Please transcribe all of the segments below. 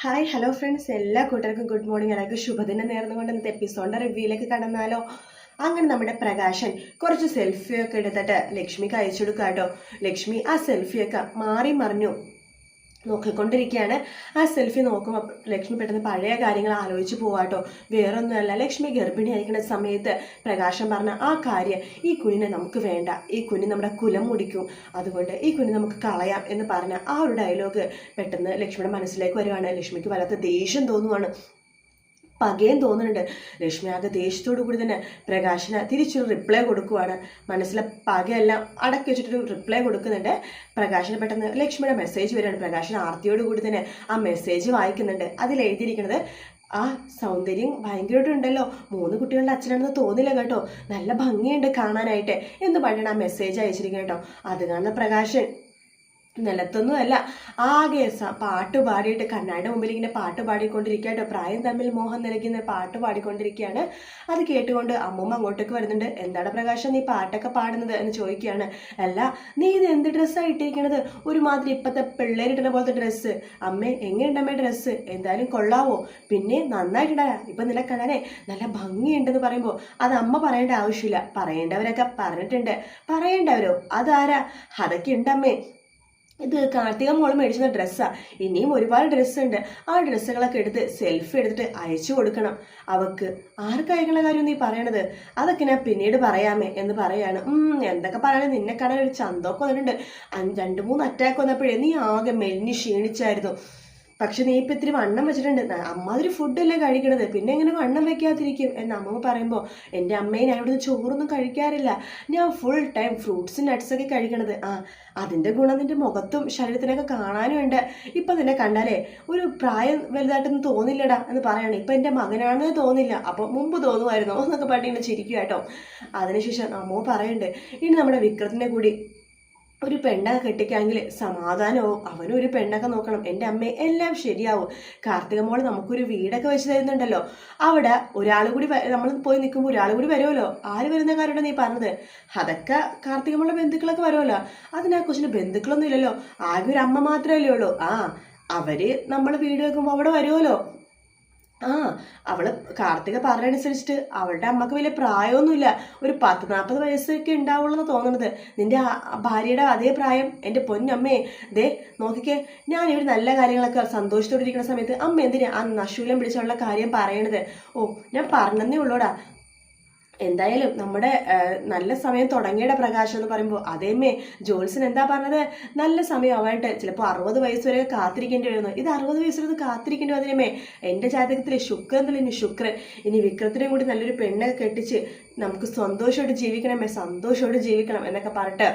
Hi hello friends, എല്ലാ കൂട്ടർക്കും good morning. അല്ലെങ്കിൽ ശുഭദിനം നേർന്നുകൊണ്ട് ഇന്നത്തെ എപ്പിസോഡിന്റെ റിവ്യൂയിലേക്ക് കടന്നാലോ? അങ്ങനെ നമ്മുടെ പ്രകാശൻ കുറച്ച് സെൽഫിയൊക്കെ എടുത്തിട്ട് ലക്ഷ്മിക്ക് അയച്ചു കൊടുക്കുക കേട്ടോ. ലക്ഷ്മി ആ സെൽഫിയൊക്കെ മാറി മറിഞ്ഞു നോക്കിക്കൊണ്ടിരിക്കുകയാണ്. ആ സെൽഫി നോക്കുമ്പോൾ ലക്ഷ്മി പെട്ടെന്ന് പഴയ കാര്യങ്ങൾ ആലോചിച്ച് പോവാട്ടോ. വേറൊന്നുമല്ല, ലക്ഷ്മി ഗർഭിണി ആയിരിക്കുന്ന സമയത്ത് പ്രകാശം പറഞ്ഞ ആ കാര്യം, ഈ കുഞ്ഞിനെ നമുക്ക് വേണ്ട, ഈ കുഞ്ഞ് നമ്മുടെ കുലം മുടിക്കും, അതുകൊണ്ട് ഈ കുഞ്ഞ് നമുക്ക് കളയാം എന്ന് പറഞ്ഞ ആ ഒരു ഡയലോഗ് പെട്ടെന്ന് ലക്ഷ്മിയുടെ മനസ്സിലേക്ക് വരുവാണ്. ലക്ഷ്മിക്ക് വല്ലാത്ത ദേഷ്യം തോന്നുവാണ്, പകയും തോന്നുന്നുണ്ട്. ലക്ഷ്മി ആകെ ദേഷ്യത്തോടു കൂടി തന്നെ പ്രകാശിന് തിരിച്ചൊരു റിപ്ലൈ കൊടുക്കുവാണ്. മനസ്സിലെ പകയെല്ലാം അടക്കി വെച്ചിട്ടൊരു റിപ്ലൈ കൊടുക്കുന്നുണ്ട്. പ്രകാശിന് പെട്ടെന്ന് ലക്ഷ്മിയുടെ മെസ്സേജ് വരികയാണ്. പ്രകാശിന് ആർത്തിയോട് കൂടി തന്നെ ആ മെസ്സേജ് വായിക്കുന്നുണ്ട്. അതിൽ എഴുതിയിരിക്കുന്നത്, ആ സൗന്ദര്യം ഭയങ്കരമായിട്ടുണ്ടല്ലോ, 3 കുട്ടികളുടെ അച്ഛനാണെന്ന് തോന്നില്ല കേട്ടോ, നല്ല ഭംഗിയുണ്ട് കാണാനായിട്ട് എന്ന് പറഞ്ഞാണ് ആ മെസ്സേജ് അയച്ചിരിക്കുന്നത് കേട്ടോ. അത് കാണുന്ന പ്രകാശൻ നിലത്തൊന്നുമല്ല, ആകെ പാട്ട് പാടിയിട്ട് കണ്ണാടിയുടെ മുമ്പിൽ ഇങ്ങനെ പാട്ട് പാടിക്കൊണ്ടിരിക്കുക കേട്ടോ. പ്രായം തമ്മിൽ മോഹം നിലയ്ക്കുന്ന പാട്ട് പാടിക്കൊണ്ടിരിക്കുകയാണ്. അത് കേട്ടുകൊണ്ട് അമ്മൂമ്മ അങ്ങോട്ടേക്ക് വരുന്നുണ്ട്. എന്താണ് പ്രകാശം നീ പാട്ടൊക്കെ പാടുന്നത് എന്ന് ചോദിക്കുകയാണ്. അല്ല, നീ ഇത് എന്ത് ഡ്രസ്സാണ് ഇട്ടിരിക്കണത്? ഒരുമാതിരി ഇപ്പോഴത്തെ പിള്ളേരിട്ടുന്ന പോലത്തെ ഡ്രസ്സ്. അമ്മേ, എങ്ങനെയുണ്ടമ്മേ ഡ്രസ്സ്? എന്തായാലും കൊള്ളാവോ? പിന്നെ നന്നായിട്ടുണ്ടാ, ഇപ്പം നിന്നെ കാണാനേ നല്ല ഭംഗിയുണ്ടെന്ന് പറയുമ്പോൾ അത് അമ്മ പറയേണ്ട ആവശ്യമില്ല, പറയേണ്ടവരൊക്കെ പറഞ്ഞിട്ടുണ്ട്. പറയേണ്ടവരോ? അതാരാ? അതൊക്കെ ഉണ്ടമ്മേ. ഇത് കാർത്തിക മോള് മേടിച്ച ഡ്രസ്സാണ്. ഇനിയും ഒരുപാട് ഡ്രസ്സുണ്ട്. ആ ഡ്രസ്സുകളൊക്കെ എടുത്ത് സെൽഫി എടുത്തിട്ട് അയച്ചു കൊടുക്കണം അവക്ക്. ആർക്കയക്കണ കാര്യം നീ പറയണത്? അതൊക്കെ ഞാൻ പിന്നീട് പറയാമേ എന്ന് പറയാണ്. എന്തൊക്കെ പറയണേ, നിന്നെ കാണാൻ ഒരു ചന്തമൊക്കെ വന്നിട്ടുണ്ട്. 2-3 അറ്റാക്ക് വന്നപ്പോഴേ നീ ആകെ മെലിഞ്ഞ് ക്ഷീണിച്ചായിരുന്നു. പക്ഷെ നീ ഇപ്പം ഇത്തിരി വണ്ണം വെച്ചിട്ടുണ്ട്. അമ്മാതിരി ഫുഡല്ലേ കഴിക്കണത്, പിന്നെ എങ്ങനെ വണ്ണം വെക്കാതിരിക്കും എന്ന് അമ്മ പറയുമ്പോൾ, എൻ്റെ അമ്മയെ ഞാൻ ഇവിടുന്ന് ചോറൊന്നും കഴിക്കാറില്ല, ഞാൻ ഫുൾ ടൈം ഫ്രൂട്ട്സും നട്ട്സൊക്കെ കഴിക്കണത്. അതിൻ്റെ ഗുണം നിൻ്റെ മുഖത്തും ശരീരത്തിനൊക്കെ കാണാനും ഉണ്ട്. ഇപ്പം നിന്നെ കണ്ടാലേ ഒരു പ്രായം വലുതായിട്ടൊന്നും തോന്നില്ലടാ എന്ന് പറയാണ്. ഇപ്പം എൻ്റെ മകനാണെന്ന് തോന്നില്ല, അപ്പോൾ മുമ്പ് തോന്നുമായിരുന്നോ എന്നൊക്കെ പറഞ്ഞ് ഇങ്ങനെ ചിരിക്കുക കേട്ടോ. അതിനുശേഷം അമ്മ പറയുന്നുണ്ട്, ഇനി നമ്മുടെ വിക്രത്തിനെ കൂടി ഒരു പെണ്ണൊക്കെ കെട്ടിക്കാമെങ്കിൽ സമാധാനവും, അവനും ഒരു പെണ്ണൊക്കെ നോക്കണം. എൻ്റെ അമ്മ എല്ലാം ശരിയാവും. കാർത്തിക മോള് നമുക്കൊരു വീടൊക്കെ വെച്ച് തരുന്നുണ്ടല്ലോ, അവിടെ ഒരാൾ കൂടി നമ്മൾ പോയി നിൽക്കുമ്പോൾ ഒരാൾ കൂടി വരുമല്ലോ. ആര് വരുന്ന കാര്യമാണ് നീ പറഞ്ഞത്? അതൊക്കെ കാർത്തിക മോളുടെ ബന്ധുക്കളൊക്കെ വരുമല്ലോ. അതിനെ കൊച്ചിന് ബന്ധുക്കളൊന്നും ഇല്ലല്ലോ, ആകെ ഒരു അമ്മ മാത്രമല്ലേ ഉള്ളൂ. അവര് നമ്മൾ വീട് വെക്കുമ്പോൾ അവിടെ വരുമല്ലോ. അവള് കാർത്തിക പറഞ്ഞനുസരിച്ചിട്ട് അവളുടെ അമ്മക്ക് വലിയ പ്രായമൊന്നുമില്ല, ഒരു 10-40 വയസ്സൊക്കെ ഉണ്ടാവുള്ളൂ എന്ന് തോന്നുന്നത്. നിന്റെ ഭാര്യയുടെ അതേ പ്രായം. എൻ്റെ പൊന്നമ്മേ, ദേ നോക്കിക്കേ, ഞാനിവിടെ നല്ല കാര്യങ്ങളൊക്കെ സന്തോഷത്തോടെ ഇരിക്കുന്ന സമയത്ത് അമ്മ എന്തിനാ ആ നശൂലം പിടിച്ചുള്ള കാര്യം പറയണത്? ഞാൻ പറഞ്ഞതേ ഉള്ളൂടാ. എന്തായാലും നമ്മുടെ നല്ല സമയം തുടങ്ങിയുടെ പ്രകാശം എന്ന് പറയുമ്പോൾ, അതേമേ ജോത്സ്യൻ എന്താ പറഞ്ഞത്? നല്ല സമയം ആവാനായിട്ട് ചിലപ്പോൾ 60 വയസ്സ് വരെ കാത്തിരിക്കേണ്ടി വരുന്നു. ഇത് 60 വയസ്സ് വരെ കാത്തിരിക്കേണ്ടി വന്നേമേ. എൻ്റെ ജാതകത്തിലെ ശുക്രൻ തെളിഞ്ഞു, ശുക്രൻ. ഇനി വിക്രത്തിനെയും കൂടി നല്ലൊരു പെണ്ണൊക്കെ കെട്ടിച്ച് നമുക്ക് സന്തോഷമായിട്ട് ജീവിക്കണമേ, സന്തോഷമായിട്ട് ജീവിക്കണം എന്നൊക്കെ പറഞ്ഞിട്ട്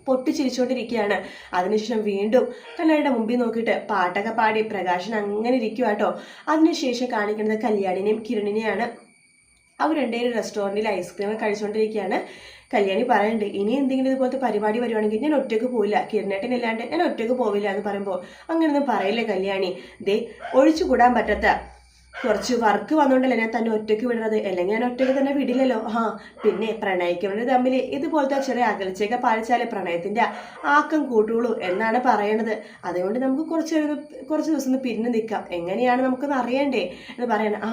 പൊട്ടിച്ചിരിച്ചുകൊണ്ടിരിക്കുകയാണ്. അതിനുശേഷം വീണ്ടും കണ്ണാടിയുടെ മുമ്പിൽ നോക്കിയിട്ട് പാട്ടൊക്കെ പാടി പ്രകാശൻ അങ്ങനെ ഇരിക്കുക കേട്ടോ. അതിനുശേഷം കാണിക്കുന്നത് കല്യാണിനെയും കിരണിനെയാണ്. അവർ രണ്ടുപേരും റെസ്റ്റോറൻറ്റിൽ ഐസ്ക്രീം കഴിച്ചുകൊണ്ടിരിക്കുകയാണ്. കല്യാണി പറയുന്നുണ്ട്, ഇനി എന്തെങ്കിലും ഇതുപോലത്തെ പരിപാടി വരുവാണെങ്കിൽ ഞാൻ ഒറ്റയ്ക്ക് പോവില്ല, കിരണേട്ടനില്ലാണ്ട് ഞാൻ ഒറ്റയ്ക്ക് പോവില്ല എന്ന് പറയുമ്പോൾ, അങ്ങനെയൊന്നും പറയില്ലേ കല്യാണി. ദേ, ഒഴിച്ചുകൂടാൻ പറ്റാത്ത കുറച്ച് വർക്ക് വന്നുകൊണ്ടല്ലേ ഞാൻ തന്നെ ഒറ്റയ്ക്ക് വിടുന്നത്, അല്ലെങ്കിൽ ഞാൻ ഒറ്റയ്ക്ക് തന്നെ വിടില്ലല്ലോ. പിന്നെ പ്രണയിക്കുന്നവർ തമ്മിൽ ഇതുപോലത്തെ ചെറിയ അകൽച്ചയൊക്കെ പാലിച്ചാലേ പ്രണയത്തിൻ്റെ ആക്കം കൂട്ടുള്ളൂ എന്നാണ് പറയണത്. അതുകൊണ്ട് നമുക്ക് കുറച്ച് ദിവസം ഒന്ന് പിരിഞ്ഞ് നിൽക്കാം, എങ്ങനെയാണ് നമുക്കൊന്ന് അറിയണ്ടേ എന്ന് പറയണം.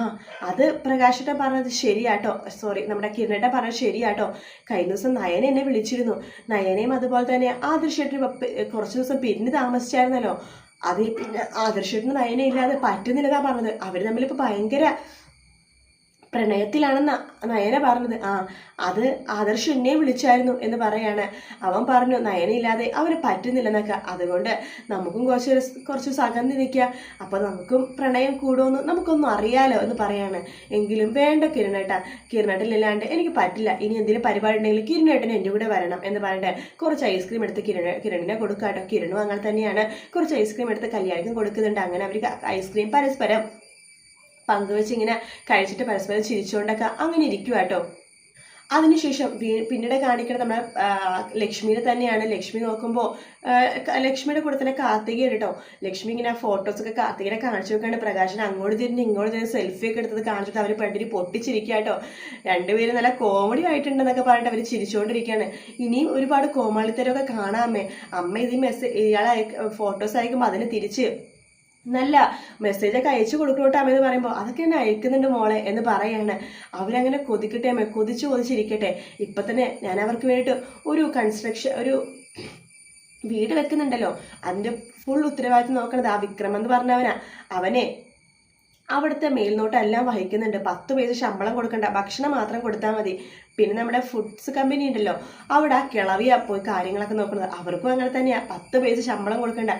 അത് പ്രകാശേട്ടൻ പറഞ്ഞത് ശരിയാട്ടോ, സോറി നമ്മുടെ കിരണേട്ടൻ പറഞ്ഞത് ശരിയാട്ടോ. കഴിഞ്ഞ ദിവസം നയന എന്നെ വിളിച്ചിരുന്നു. നയനയും അതുപോലെ തന്നെ ആദർശേട്ടനും കുറച്ച് ദിവസം പിരിഞ്ഞ് താമസിച്ചായിരുന്നല്ലോ. അതിൽ പിന്നെ ആദർശത്തിന് നയനയില്ലാതെ പറ്റുന്നില്ലതാ പറഞ്ഞത്. അവർ തമ്മിലിപ്പോൾ ഭയങ്കര പ്രണയത്തിലാണെന്നാ നയന പറഞ്ഞത്. അത് ആദർശ് എന്നെ വിളിച്ചായിരുന്നു എന്ന് പറയാണ്. അവൻ പറഞ്ഞു നയനയില്ലാതെ അവന് പറ്റുന്നില്ലെന്നൊക്കെ, അതുകൊണ്ട് നമുക്കും കുറച്ച് സകന്തി നിൽക്കുക, അപ്പോൾ നമുക്കും പ്രണയം കൂടുമെന്ന് നമുക്കൊന്നും അറിയാലോ എന്ന് പറയാണ്. എങ്കിലും വേണ്ട കിരണേട്ടനില്ലാണ്ട് എനിക്ക് പറ്റില്ല, ഇനി എന്തെങ്കിലും പരിപാടി ഉണ്ടെങ്കിൽ കിരണേട്ടന് എൻ്റെ കൂടെ വരണം എന്ന് പറയട്ടെ. കുറച്ച് ഐസ്ക്രീം എടുത്ത് കിരണിനെ കൊടുക്കാട്ടോ. കിരണും അങ്ങനെ തന്നെയാണ്, കുറച്ച് ഐസ്ക്രീം എടുത്ത് കല്യാണിക്കും കൊടുക്കുന്നുണ്ട്. അങ്ങനെ അവർ ഐസ്ക്രീം പരസ്പരം പങ്കുവെച്ച് ഇങ്ങനെ കഴിച്ചിട്ട് പരസ്പരം ചിരിച്ചുകൊണ്ടൊക്കെ അങ്ങനെ ഇരിക്കുക കേട്ടോ. അതിനുശേഷം പിന്നീട് കാണിക്കുന്നത് നമ്മുടെ ലക്ഷ്മിയുടെ തന്നെയാണ്. ലക്ഷ്മി നോക്കുമ്പോൾ ലക്ഷ്മിയുടെ കൂടെ തന്നെ കാർത്തികയാണ് കേട്ടോ. ലക്ഷ്മി ഇങ്ങനെ ഫോട്ടോസൊക്കെ കാർത്തികനെ കാണിച്ചു നോക്കുകയാണ്. പ്രകാശൻ അങ്ങോട്ട് തിരിഞ്ഞ് ഇങ്ങോട്ട് തിരിഞ്ഞ് സെൽഫിയൊക്കെ എടുത്തത് കാണിച്ചിട്ട് അവർ പെട്ടെന്ന് പൊട്ടിച്ചിരിക്കുക കേട്ടോ. രണ്ടുപേരും നല്ല കോമഡി ആയിട്ടുണ്ടെന്നൊക്കെ പറഞ്ഞിട്ട് അവർ ചിരിച്ചുകൊണ്ടിരിക്കുകയാണ്. ഇനിയും ഒരുപാട് കോമാളിത്തരമൊക്കെ കാണാമേ. അമ്മ ഇത് ഇയാളെ ഫോട്ടോസ് അയക്കുമ്പോൾ അതിന് തിരിച്ച് നല്ല മെസ്സേജൊക്കെ അയച്ചു കൊടുക്കണോട്ടെ അമ്മ എന്ന് പറയുമ്പോൾ അതൊക്കെ എന്നെ അയക്കുന്നുണ്ട് മോളെ എന്ന് പറയാണ്. അവരങ്ങനെ കൊതിക്കട്ടെ അമ്മ, കൊതിച്ചിരിക്കട്ടെ. ഇപ്പൊ തന്നെ ഞാൻ അവർക്ക് വേണ്ടിയിട്ട് ഒരു കൺസ്ട്രക്ഷൻ ഒരു വീട് വെക്കുന്നുണ്ടല്ലോ, അതിന്റെ ഫുൾ ഉത്തരവാദിത്വം നോക്കണത് ആ വിക്രം എന്ന് പറഞ്ഞവനാ. അവനെ അവിടുത്തെ മേൽനോട്ടം എല്ലാം വഹിക്കുന്നുണ്ട്. 10 പൈസ ശമ്പളം കൊടുക്കണ്ട, ഭക്ഷണം മാത്രം കൊടുത്താൽ മതി. പിന്നെ നമ്മുടെ ഫുഡ്സ് കമ്പനി ഉണ്ടല്ലോ, അവിടെ ആ കിളവിയാ പോയി കാര്യങ്ങളൊക്കെ നോക്കുന്നത്. അവർക്കും അങ്ങനെ തന്നെയാ, 10 പൈസ ശമ്പളം കൊടുക്കണ്ട,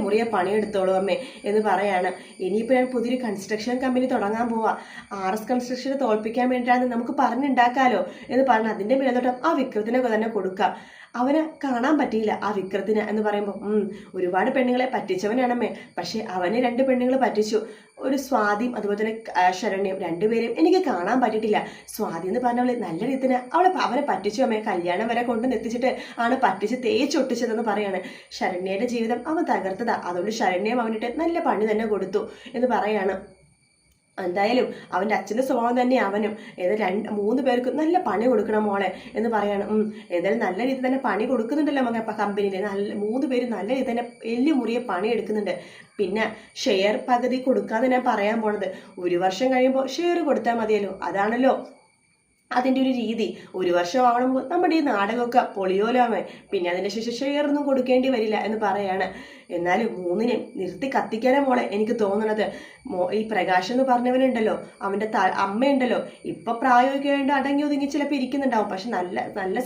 മുറിയെ പണിയെടുത്തോളൂ അമ്മേ എന്ന് പറയാണ്. ഇനിയിപ്പോൾ ഞാൻ പുതിയൊരു കൺസ്ട്രക്ഷൻ കമ്പനി തുടങ്ങാൻ പോവാ, RS കൺസ്ട്രക്ഷനെ തോൽപ്പിക്കാൻ വേണ്ടിയിട്ടാണ്, നമുക്ക് പറഞ്ഞുണ്ടാക്കാലോ എന്ന് പറഞ്ഞ് അതിന്റെ മേൽനോട്ടം ആ വിക്രത്തിനൊക്കെ തന്നെ കൊടുക്കാം. അവനെ കാണാൻ പറ്റിയില്ല ആ വിക്രത്തിന് എന്ന് പറയുമ്പോൾ ഒരുപാട് പെണ്ണുങ്ങളെ പറ്റിച്ചവനാണമ്മേ. പക്ഷെ അവനെ 2 പെണ്ണുങ്ങൾ പറ്റിച്ചു, ഒരു സ്വാതിയും അതുപോലെ തന്നെ ശരണ്യം, 2 പേരെയും എനിക്ക് കാണാൻ പറ്റിയിട്ടില്ല. സ്വാതി എന്ന് പറഞ്ഞവളെ നല്ല രീതിന് അവനെ പറ്റിച്ചു അമ്മേ, കല്യാണം വരെ കൊണ്ട് എത്തിച്ചിട്ട് ആണ് പറ്റിച്ച് തേച്ചൊട്ടിച്ചതെന്ന് പറയാണ്. ശരണ്യയുടെ ജീവിതം അവൻ തകർത്തതാ, അതുകൊണ്ട് ശരണ്യം അവനിട്ട് നല്ല പണി തന്നെ കൊടുത്തു എന്ന് പറയാണ്. എന്തായാലും അവൻ്റെ അച്ഛൻ്റെ സ്വഭാവം തന്നെ അവനും, ഏതായാലും 3 പേർക്കും നല്ല പണി കൊടുക്കണം മോളെ എന്ന് പറയാണ്. എന്തായാലും നല്ല രീതിയിൽ തന്നെ പണി കൊടുക്കുന്നുണ്ടല്ലോ മകൻ കമ്പനിയിൽ. 3 പേരും നല്ല രീതിയിൽ തന്നെ മുറിയെ പണി എടുക്കുന്നുണ്ട്. പിന്നെ ഷെയർ പകുതി കൊടുക്കാന്ന് ഞാൻ പറയാൻ പോണത്. 1 വർഷം കഴിയുമ്പോൾ ഷെയർ കൊടുത്താൽ മതിയല്ലോ, അതാണല്ലോ അതിൻ്റെ ഒരു രീതി. 1 വർഷം ആവണമ്പോൾ നമ്മുടെ ഈ നാടകമൊക്കെ പൊളിയോലാമേ, പിന്നെ അതിൻ്റെ ശേഷം ഷെയറൊന്നും കൊടുക്കേണ്ടി വരില്ല എന്ന് പറയാണ്. എന്നാലും 3നെയും നിർത്തി കത്തിക്കാനേ മോളെ എനിക്ക് തോന്നണത്. ഈ പ്രകാശ് എന്ന് പറഞ്ഞവനുണ്ടല്ലോ, അവൻ്റെ അമ്മയുണ്ടല്ലോ, ഇപ്പൊ പ്രായമൊക്കെ ആയിട്ട് അടങ്ങി ഒതുങ്ങി ചിലപ്പോൾ ഇരിക്കുന്നുണ്ടാവും. പക്ഷെ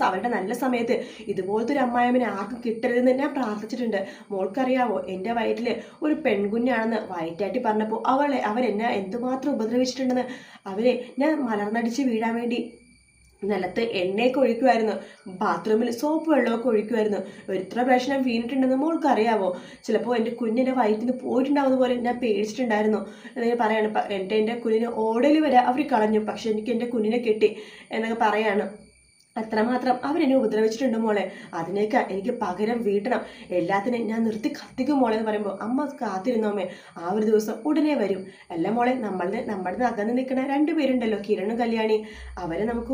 അവരുടെ നല്ല സമയത്ത് ഇതുപോലത്തെ ഒരു അമ്മായിയമ്മനെ ആർക്കും കിട്ടരുതെന്ന് ഞാൻ പ്രാർത്ഥിച്ചിട്ടുണ്ട്. മോൾക്കറിയാവോ, എൻ്റെ വയറ്റില് ഒരു പെൺകുഞ്ഞാണെന്ന് വയറ്റാട്ടി പറഞ്ഞപ്പോൾ അവൻ എന്നെ എന്തുമാത്രം ഉപദ്രവിച്ചിട്ടുണ്ടെന്ന്. ഞാൻ മലർന്നടിച്ച് വീഴാൻ വേണ്ടി നിലത്ത് എണ്ണയൊക്കെ ഒഴിക്കുമായിരുന്നു, ബാത്റൂമിൽ സോപ്പ് വെള്ളമൊക്കെ ഒഴിക്കുമായിരുന്നു. എത്ര പ്രാവശ്യം ഞാൻ വീണിട്ടുണ്ടെന്ന് മോൾക്ക് അറിയാവോ? ചിലപ്പോൾ എൻ്റെ കുഞ്ഞിൻ്റെ വയറ്റിന് പോയിട്ടുണ്ടാവുന്ന പോലെ ഞാൻ പേടിച്ചിട്ടുണ്ടായിരുന്നു എന്നൊക്കെ പറയാണ്. എൻ്റെ കുഞ്ഞിന് ഓടൽ വരെ അവർ കളഞ്ഞു, പക്ഷെ എനിക്ക് എൻ്റെ കുഞ്ഞിനെ കിട്ടി എന്നൊക്കെ പറയാണ്. അത്രമാത്രം അവരെന്നെ ഉപദ്രവിച്ചിട്ടുണ്ട് മോളെ, അതിനേക്ക് എനിക്ക് പകരം വീട്ടണം, എല്ലാത്തിനെയും ഞാൻ നിർത്തി കത്തിക്കും മോളെ എന്ന് പറയുമ്പോൾ അമ്മ കാത്തിരുന്നോമ്മേ, ആ ഒരു ദിവസം ഉടനെ വരും. അല്ല മോളെ, നമ്മുടെ അകന്ന് നിൽക്കുന്ന 2 പേരുണ്ടല്ലോ, കിരണും കല്യാണി, അവരെ നമുക്ക്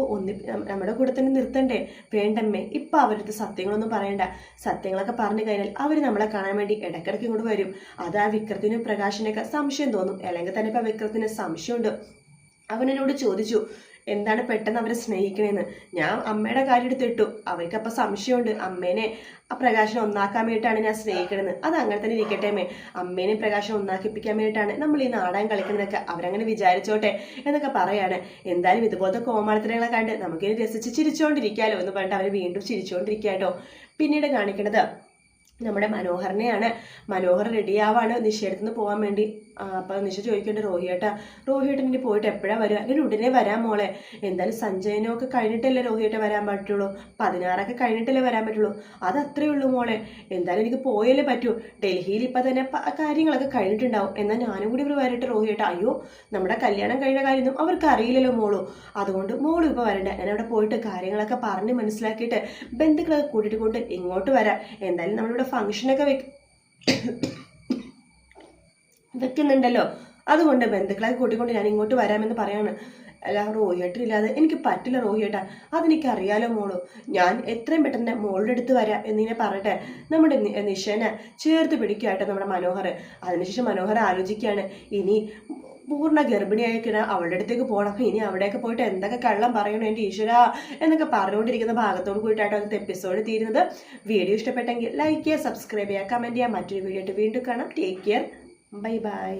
നമ്മുടെ കൂടെ തന്നെ നിർത്തണ്ടേ? വേണ്ടമ്മേ, ഇപ്പം അവരുടെ സത്യങ്ങളൊന്നും പറയണ്ട. സത്യങ്ങളൊക്കെ പറഞ്ഞു കഴിഞ്ഞാൽ അവർ നമ്മളെ കാണാൻ വേണ്ടി ഇടയ്ക്കിടയ്ക്ക് ഇങ്ങോട്ട് വരും. അത് ആ വിക്രത്തിനും പ്രകാശിനൊക്കെ സംശയം തോന്നും. അല്ലെങ്കിൽ തന്നെ ഇപ്പം വിക്രത്തിന് സംശയമുണ്ട്. അവനോട് ചോദിച്ചു എന്താണ് പെട്ടെന്ന് അവരെ സ്നേഹിക്കണേന്ന്. ഞാൻ അമ്മയുടെ കാര്യം എടുത്തിട്ടു, അവർക്കപ്പം സംശയമുണ്ട് അമ്മേനെ ആ പ്രകാശനം ഒന്നാക്കാൻ വേണ്ടിയിട്ടാണ് ഞാൻ സ്നേഹിക്കണമെന്ന്. അത് അങ്ങനെ തന്നെ ഇരിക്കട്ടെ അമ്മേ, അമ്മേനെ പ്രകാശനം ഒന്നാക്കിപ്പിക്കാൻ വേണ്ടിയിട്ടാണ് നമ്മൾ ഈ നാടകം കളിക്കുന്നതൊക്കെ, അവരങ്ങനെ വിചാരിച്ചോട്ടെ എന്നൊക്കെ പറയാണ്. എന്തായാലും ഇതുപോലത്തെ കോമാളിത്തരങ്ങളെ കണ്ട് നമുക്കിനി രസിച്ച് ചിരിച്ചുകൊണ്ടിരിക്കാമല്ലോ എന്ന് പറഞ്ഞിട്ട് അവർ വീണ്ടും ചിരിച്ചുകൊണ്ടിരിക്കാട്ടോ. പിന്നീട് കാണിക്കുന്നത് നമ്മുടെ മനോഹരനെയാണ്. മനോഹർ റെഡിയാവാണ് നിഷേധത്തിൽ നിന്ന് പോകാൻ വേണ്ടി. അപ്പം നിഷ ചോദിക്കേണ്ട റോഹിയേട്ടൻ ഇനി പോയിട്ട് എപ്പോഴാണ് വരിക? ഇനി ഉടനെ വരാൻ മോളെ, എന്തായാലും സഞ്ജയനൊക്കെ കഴിഞ്ഞിട്ടല്ലേ റോഹിയേട്ടൻ വരാൻ പറ്റുള്ളൂ, 16 കഴിഞ്ഞിട്ടല്ലേ വരാൻ പറ്റുള്ളൂ, അത് അത്രയേ ഉള്ളൂ മോളെ. എന്തായാലും എനിക്ക് പോയാലേ പറ്റൂ, ഡൽഹിയിൽ ഇപ്പം തന്നെ കാര്യങ്ങളൊക്കെ കഴിഞ്ഞിട്ടുണ്ടാവും, എന്നാൽ ഞാനും കൂടി ഇവിടെ വരട്ടെ റോഹിയേട്ട. അയ്യോ, നമ്മുടെ കല്യാണം കഴിഞ്ഞ കാര്യമൊന്നും അവർക്ക് അറിയില്ലല്ലോ മോളൂ, അതുകൊണ്ട് മോളും ഇപ്പോൾ വരണ്ട, ഞാൻ അവിടെ പോയിട്ട് കാര്യങ്ങളൊക്കെ പറഞ്ഞ് മനസ്സിലാക്കിയിട്ട് ബന്ധുക്കളൊക്കെ കൂട്ടിയിട്ട് കൊണ്ട് ഇങ്ങോട്ട് വരാം. എന്തായാലും നമ്മളിവിടെ ഫംഗ്ഷനൊക്കെ വെക്കുന്നുണ്ടല്ലോ, അതുകൊണ്ട് ബന്ധുക്കളെ കൂട്ടിക്കൊണ്ട് ഞാൻ ഇങ്ങോട്ട് വരാമെന്ന് പറയാണ്. അല്ല റോഹിയേട്ടനില്ലാതെ എനിക്ക് പറ്റില്ല റോഹിയേട്ടാ, അതെനിക്കറിയാലോ മോളു, ഞാൻ എത്രയും പെട്ടെന്ന് മോളുടെ അടുത്ത് വരാം എന്നിങ്ങനെ പറയട്ടെ. നമ്മുടെ നിഷേനെ ചേർത്ത് പിടിക്കുകയായിട്ട് നമ്മുടെ മനോഹർ. അതിനുശേഷം മനോഹർ ആലോചിക്കുകയാണ്, ഇനി പൂർണ്ണ ഗർഭിണിയായിക്കിട അവളുടെ അടുത്തേക്ക് പോകണം, ഇനി അവിടെയൊക്കെ പോയിട്ട് എന്തൊക്കെ കള്ളം പറയണം എൻ്റെ ഈശ്വര എന്നൊക്കെ പറഞ്ഞുകൊണ്ടിരിക്കുന്ന ഭാഗത്തോട് കൂടിയിട്ടാണ് അന്നത്തെ എപ്പിസോഡ് തീരുന്നത്. വീഡിയോ ഇഷ്ടപ്പെട്ടെങ്കിൽ ലൈക്ക് ചെയ്യുക, സബ്സ്ക്രൈബ് ചെയ്യുക, കമൻറ്റ് ചെയ്യുക. മറ്റൊരു വീഡിയോ ആയിട്ട് വീണ്ടും കാണാം. Take care, bye bye.